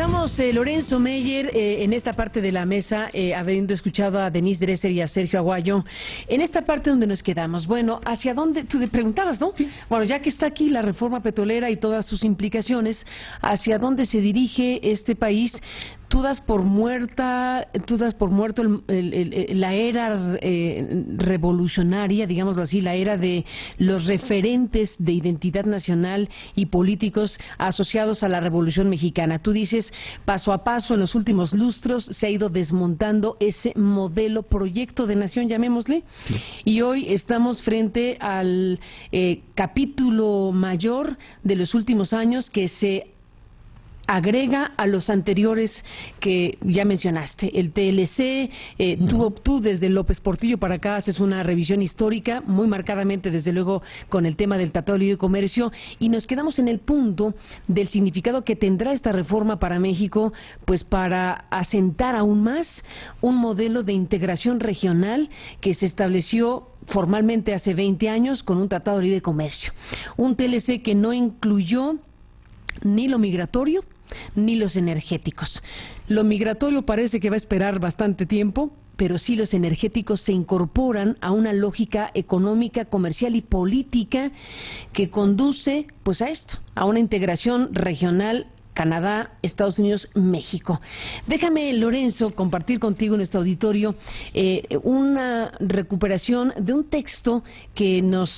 Estamos, Lorenzo Meyer, en esta parte de la mesa, habiendo escuchado a Denise Dresser y a Sergio Aguayo, en esta parte donde nos quedamos. Bueno, ¿hacia dónde? Tú te preguntabas, ¿no? Sí. Bueno, ya que está aquí la reforma petrolera y todas sus implicaciones, ¿hacia dónde se dirige este país? Tú das por muerto la era revolucionaria, digámoslo así, la era de los referentes de identidad nacional y políticos asociados a la Revolución Mexicana. Tú dices, paso a paso, en los últimos lustros se ha ido desmontando ese modelo, proyecto de nación, llamémosle, sí. Y hoy estamos frente al capítulo mayor de los últimos años que se agrega a los anteriores que ya mencionaste, el TLC, tú desde López Portillo para acá haces una revisión histórica, muy marcadamente desde luego con el tema del Tratado de Libre Comercio, y nos quedamos en el punto del significado que tendrá esta reforma para México, pues para asentar aún más un modelo de integración regional que se estableció formalmente hace 20 años con un Tratado de Libre Comercio, un TLC que no incluyó ni lo migratorio ni los energéticos. Lo migratorio parece que va a esperar bastante tiempo, pero sí los energéticos se incorporan a una lógica económica, comercial y política que conduce pues a esto, a una integración regional. Canadá, Estados Unidos, México. Déjame, Lorenzo, compartir contigo en nuestro auditorio una recuperación de un texto que nos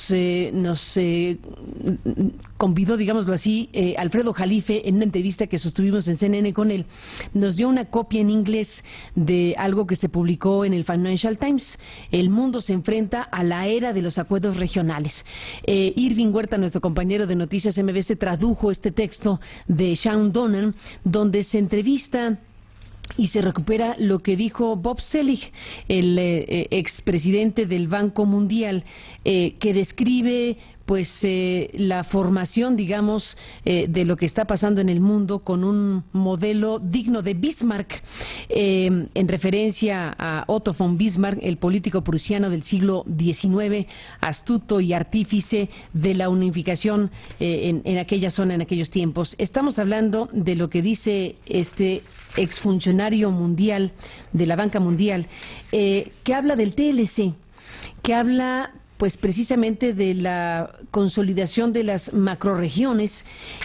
convidó, digámoslo así, Alfredo Jalife en una entrevista que sostuvimos en CNN con él. Nos dio una copia en inglés de algo que se publicó en el Financial Times. El mundo se enfrenta a la era de los acuerdos regionales. Irving Huerta, nuestro compañero de Noticias MBC, tradujo este texto de Sean Donan, donde se entrevista y se recupera lo que dijo Bob Selig, el expresidente del Banco Mundial, que describe pues la formación, digamos, de lo que está pasando en el mundo con un modelo digno de Bismarck, en referencia a Otto von Bismarck, el político prusiano del siglo XIX, astuto y artífice de la unificación en aquella zona, en aquellos tiempos. Estamos hablando de lo que dice este exfuncionario mundial de la Banca Mundial, que habla del TLC, que habla pues precisamente de la consolidación de las macrorregiones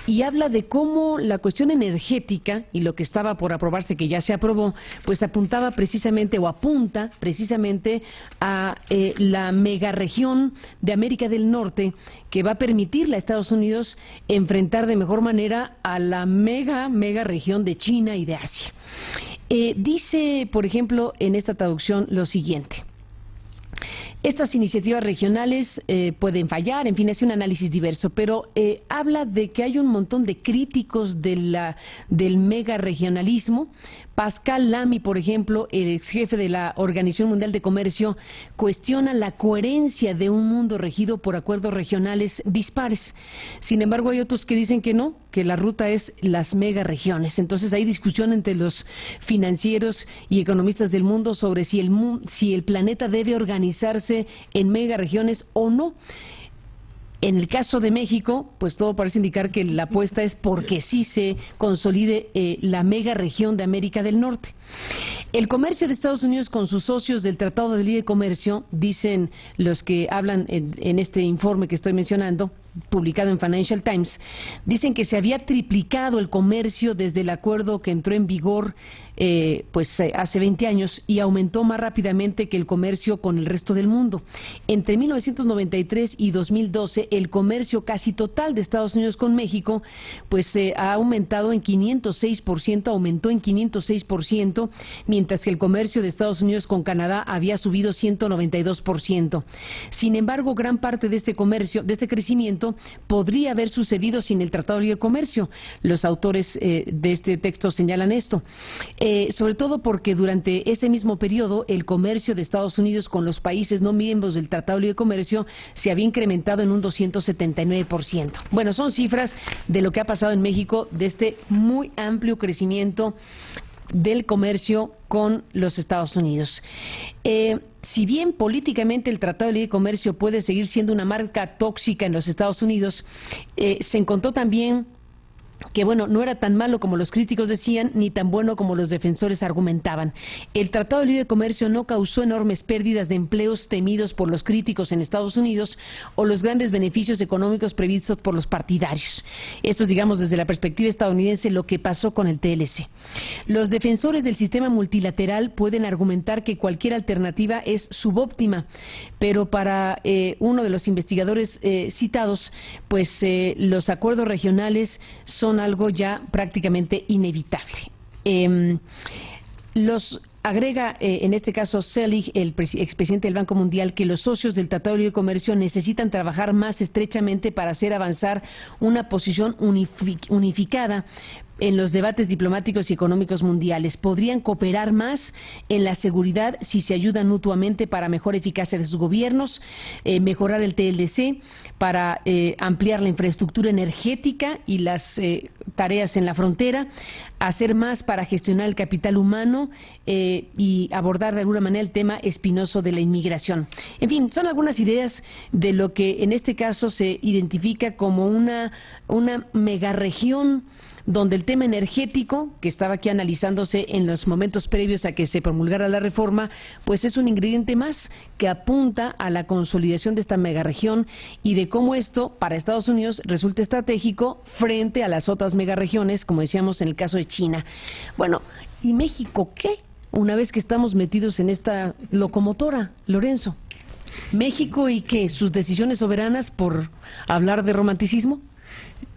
y habla de cómo la cuestión energética y lo que estaba por aprobarse, que ya se aprobó, pues apuntaba precisamente o apunta precisamente a la megaregión de América del Norte que va a permitirle a Estados Unidos enfrentar de mejor manera a la mega región de China y de Asia. Dice, por ejemplo, en esta traducción lo siguiente: estas iniciativas regionales pueden fallar, en fin, hace un análisis diverso, pero habla de que hay un montón de críticos del mega regionalismo. Pascal Lamy, por ejemplo, el ex jefe de la Organización Mundial de Comercio, cuestiona la coherencia de un mundo regido por acuerdos regionales dispares. Sin embargo, hay otros que dicen que no, que la ruta es las megaregiones. Entonces hay discusión entre los financieros y economistas del mundo sobre si el planeta debe organizarse en megaregiones o no. En el caso de México, pues todo parece indicar que la apuesta es porque sí se consolide la megaregión de América del Norte. El comercio de Estados Unidos con sus socios del Tratado de Libre Comercio, dicen los que hablan en este informe que estoy mencionando, publicado en Financial Times, dicen que se había triplicado el comercio desde el acuerdo que entró en vigor hace 20 años y aumentó más rápidamente que el comercio con el resto del mundo. Entre 1993 y 2012, el comercio casi total de Estados Unidos con México pues ha aumentado en 506%, aumentó en 506%, mientras que el comercio de Estados Unidos con Canadá había subido 192%. Sin embargo, gran parte de este comercio, de este crecimiento, podría haber sucedido sin el Tratado de Libre Comercio. Los autores de este texto señalan esto. Sobre todo porque durante ese mismo periodo el comercio de Estados Unidos con los países no miembros del Tratado de Libre Comercio se había incrementado en un 279%. Bueno, son cifras de lo que ha pasado en México, de este muy amplio crecimiento del comercio con los Estados Unidos. Si bien políticamente el Tratado de Libre Comercio puede seguir siendo una marca tóxica en los Estados Unidos, se encontró también que bueno, no era tan malo como los críticos decían, ni tan bueno como los defensores argumentaban. El Tratado de Libre Comercio no causó enormes pérdidas de empleos temidos por los críticos en Estados Unidos o los grandes beneficios económicos previstos por los partidarios. Esto es, digamos, desde la perspectiva estadounidense, lo que pasó con el TLC. Los defensores del sistema multilateral pueden argumentar que cualquier alternativa es subóptima, pero para uno de los investigadores citados, pues los acuerdos regionales son algo ya prácticamente inevitable. Agrega en este caso Selig, el expresidente del Banco Mundial, que los socios del Tratado de Libre Comercio necesitan trabajar más estrechamente para hacer avanzar una posición unificada en los debates diplomáticos y económicos mundiales. Podrían cooperar más en la seguridad si se ayudan mutuamente para mejor eficacia de sus gobiernos, mejorar el TLC, para ampliar la infraestructura energética y las tareas en la frontera, hacer más para gestionar el capital humano y abordar de alguna manera el tema espinoso de la inmigración. En fin, son algunas ideas de lo que en este caso se identifica como una megaregión donde el tema energético, que estaba aquí analizándose en los momentos previos a que se promulgara la reforma, pues es un ingrediente más que apunta a la consolidación de esta megaregión y de cómo esto para Estados Unidos resulta estratégico frente a las otras megaregiones, como decíamos en el caso de China. Bueno, ¿y México qué? Una vez que estamos metidos en esta locomotora, Lorenzo. ¿México y qué? ¿Sus decisiones soberanas por hablar de romanticismo?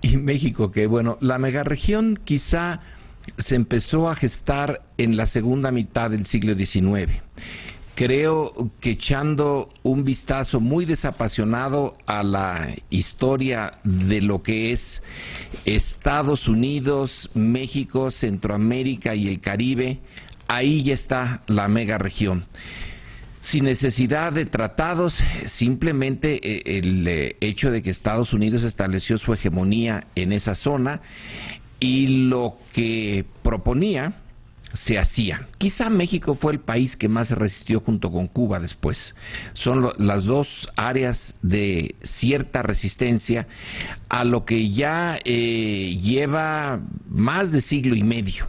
Y México, que bueno, la megaregión quizá se empezó a gestar en la segunda mitad del siglo XIX. Creo que echando un vistazo muy desapasionado a la historia de lo que es Estados Unidos, México, Centroamérica y el Caribe, ahí ya está la megaregión. Sin necesidad de tratados, simplemente el hecho de que Estados Unidos estableció su hegemonía en esa zona y lo que proponía se hacía. Quizá México fue el país que más se resistió junto con Cuba después. Son las dos áreas de cierta resistencia a lo que ya lleva más de siglo y medio.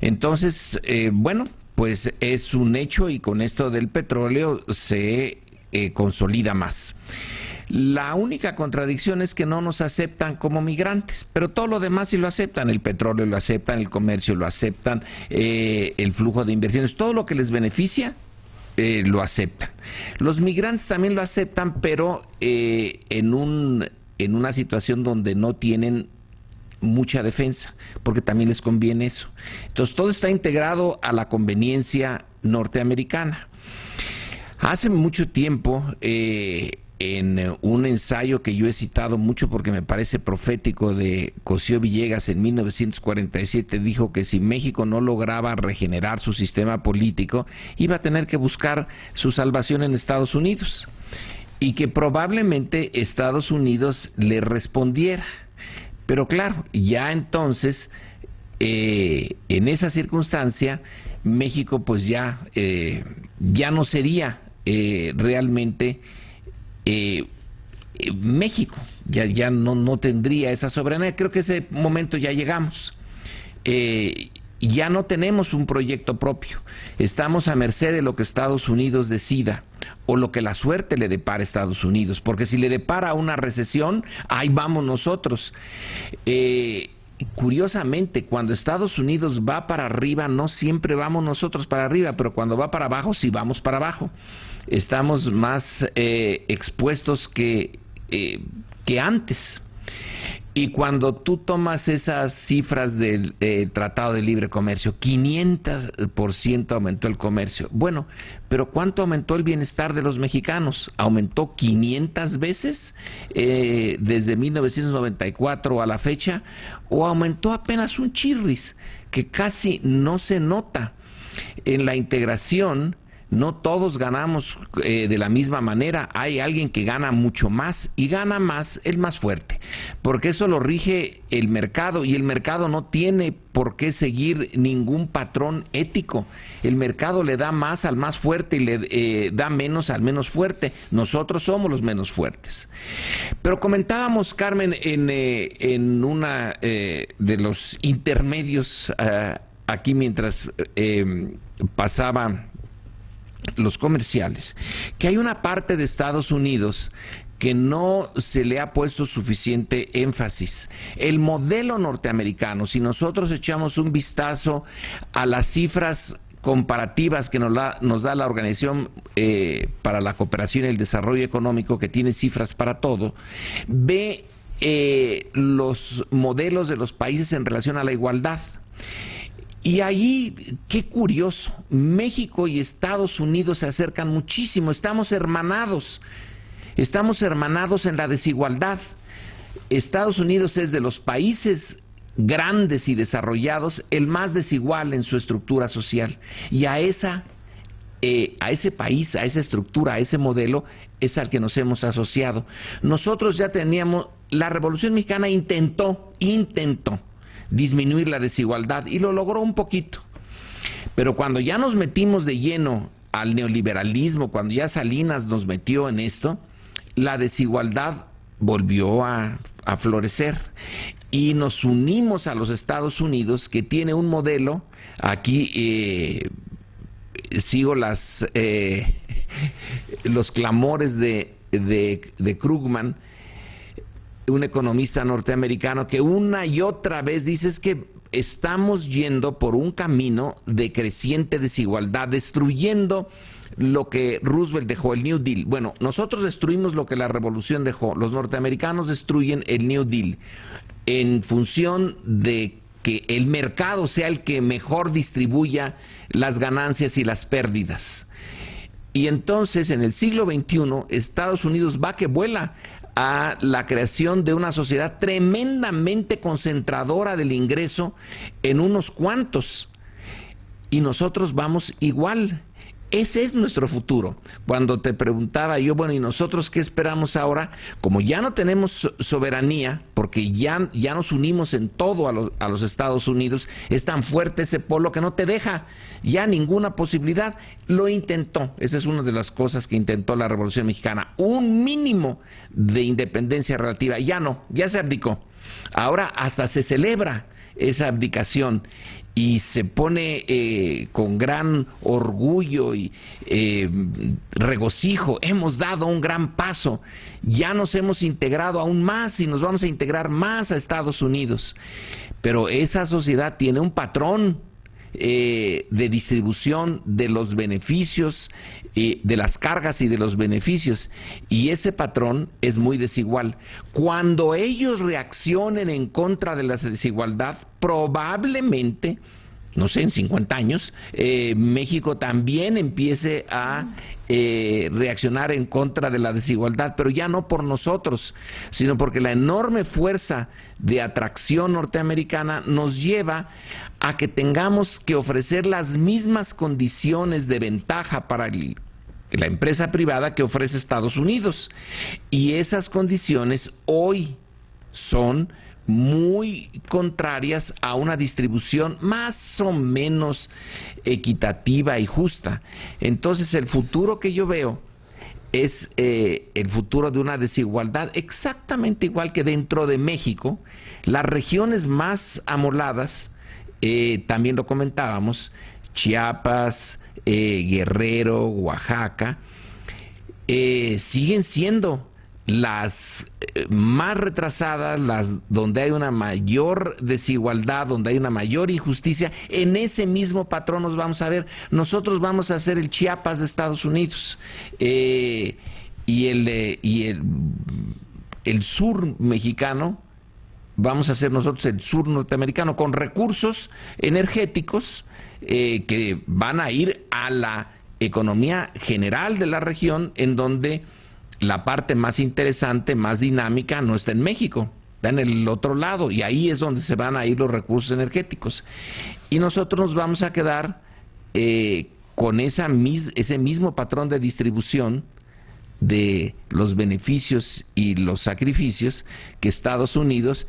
Entonces, bueno, pues es un hecho y con esto del petróleo se consolida más. La única contradicción es que no nos aceptan como migrantes, pero todo lo demás sí lo aceptan, el petróleo lo aceptan, el comercio lo aceptan, el flujo de inversiones, todo lo que les beneficia lo aceptan. Los migrantes también lo aceptan, pero en una situación donde no tienen mucha defensa, porque también les conviene eso. Entonces todo está integrado a la conveniencia norteamericana. Hace mucho tiempo, en un ensayo que yo he citado mucho porque me parece profético, de Cosío Villegas en 1947, dijo que si México no lograba regenerar su sistema político, iba a tener que buscar su salvación en Estados Unidos, y que probablemente Estados Unidos le respondiera. Pero claro, ya entonces, en esa circunstancia, México pues ya no sería realmente México, ya no tendría esa soberanía. Creo que ese momento ya llegamos. Ya no tenemos un proyecto propio, estamos a merced de lo que Estados Unidos decida o lo que la suerte le depara a Estados Unidos, porque si le depara una recesión, ahí vamos nosotros. Curiosamente, cuando Estados Unidos va para arriba, no siempre vamos nosotros para arriba, pero cuando va para abajo, sí vamos para abajo. Estamos más expuestos que antes. Y cuando tú tomas esas cifras del Tratado de Libre Comercio, 500% aumentó el comercio. Bueno, pero ¿cuánto aumentó el bienestar de los mexicanos? ¿Aumentó 500 veces desde 1994 a la fecha? ¿O aumentó apenas un chirris que casi no se nota en la integración No todos ganamos de la misma manera. Hay alguien que gana mucho más y gana más el más fuerte, porque eso lo rige el mercado, y el mercado no tiene por qué seguir ningún patrón ético. El mercado le da más al más fuerte y le da menos al menos fuerte. Nosotros somos los menos fuertes. Pero comentábamos, Carmen, en una de los intermedios aquí mientras pasaba los comerciales, que hay una parte de Estados Unidos que no se le ha puesto suficiente énfasis. El modelo norteamericano, si nosotros echamos un vistazo a las cifras comparativas que nos da la Organización para la Cooperación y el Desarrollo Económico, que tiene cifras para todo, ve los modelos de los países en relación a la igualdad. Y ahí, qué curioso, México y Estados Unidos se acercan muchísimo, estamos hermanados en la desigualdad. Estados Unidos es de los países grandes y desarrollados el más desigual en su estructura social, y a ese país, a esa estructura, a ese modelo es al que nos hemos asociado. Nosotros ya teníamos, la Revolución Mexicana intentó disminuir la desigualdad y lo logró un poquito, pero cuando ya nos metimos de lleno al neoliberalismo, cuando ya Salinas nos metió en esto, la desigualdad volvió a florecer, y nos unimos a los Estados Unidos, que tiene un modelo. Aquí sigo los clamores de Krugman, un economista norteamericano, que una y otra vez dice es que estamos yendo por un camino de creciente desigualdad, destruyendo lo que Roosevelt dejó, el New Deal. Bueno, nosotros destruimos lo que la revolución dejó. Los norteamericanos destruyen el New Deal en función de que el mercado sea el que mejor distribuya las ganancias y las pérdidas. Y entonces, en el siglo XXI, Estados Unidos va que vuela a la creación de una sociedad tremendamente concentradora del ingreso en unos cuantos, y nosotros vamos igual. Ese es nuestro futuro. Cuando te preguntaba yo, bueno, ¿y nosotros qué esperamos ahora? Como ya no tenemos soberanía, porque ya nos unimos en todo a los Estados Unidos, es tan fuerte ese polo que no te deja ya ninguna posibilidad. Lo intentó, esa es una de las cosas que intentó la Revolución Mexicana, un mínimo de independencia relativa. Ya no, ya se abdicó. Ahora hasta se celebra esa abdicación y se pone con gran orgullo y regocijo. Hemos dado un gran paso, ya nos hemos integrado aún más y nos vamos a integrar más a Estados Unidos, pero esa sociedad tiene un patrón de distribución de los beneficios, de las cargas y de los beneficios, y ese patrón es muy desigual. Cuando ellos reaccionen en contra de la desigualdad, probablemente, no sé, en 50 años, México también empiece a reaccionar en contra de la desigualdad, pero ya no por nosotros, sino porque la enorme fuerza de atracción norteamericana nos lleva a que tengamos que ofrecer las mismas condiciones de ventaja para la empresa privada que ofrece Estados Unidos. Y esas condiciones hoy son muy contrarias a una distribución más o menos equitativa y justa. Entonces, el futuro que yo veo es el futuro de una desigualdad exactamente igual que dentro de México. Las regiones más amoladas, también lo comentábamos, Chiapas, Guerrero, Oaxaca, siguen siendo las más retrasadas, las donde hay una mayor desigualdad, donde hay una mayor injusticia. En ese mismo patrón nos vamos a ver. Nosotros vamos a ser el Chiapas de Estados Unidos, y el sur mexicano vamos a ser nosotros el sur norteamericano, con recursos energéticos que van a ir a la economía general de la región, en donde la parte más interesante, más dinámica, no está en México, está en el otro lado, y ahí es donde se van a ir los recursos energéticos. Y nosotros nos vamos a quedar con ese mismo patrón de distribución de los beneficios y los sacrificios que Estados Unidos,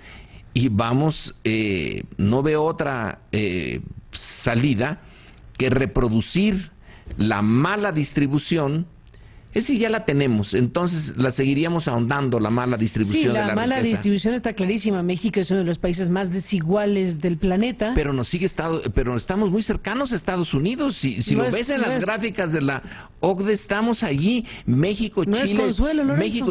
y vamos, no veo otra salida que reproducir la mala distribución. Es decir, ya la tenemos, entonces la seguiríamos ahondando, la mala distribución de la mala riqueza. distribución está clarísima. México es uno de los países más desiguales del planeta. Pero pero estamos muy cercanos a Estados Unidos. Si lo ves en las gráficas de la OCDE, estamos allí, México,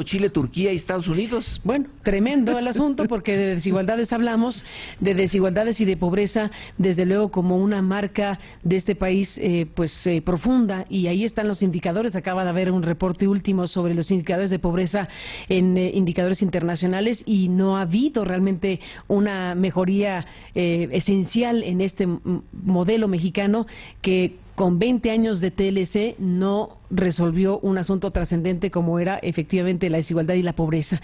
Chile, Turquía y Estados Unidos. Bueno, tremendo el asunto, porque de desigualdades hablamos, de desigualdades y de pobreza, desde luego como una marca de este país profunda, y ahí están los indicadores. Acaba de haber un reporte último sobre los indicadores de pobreza en indicadores internacionales, y no ha habido realmente una mejoría esencial en este modelo mexicano, que con 20 años de TLC no resolvió un asunto trascendente como era efectivamente la desigualdad y la pobreza.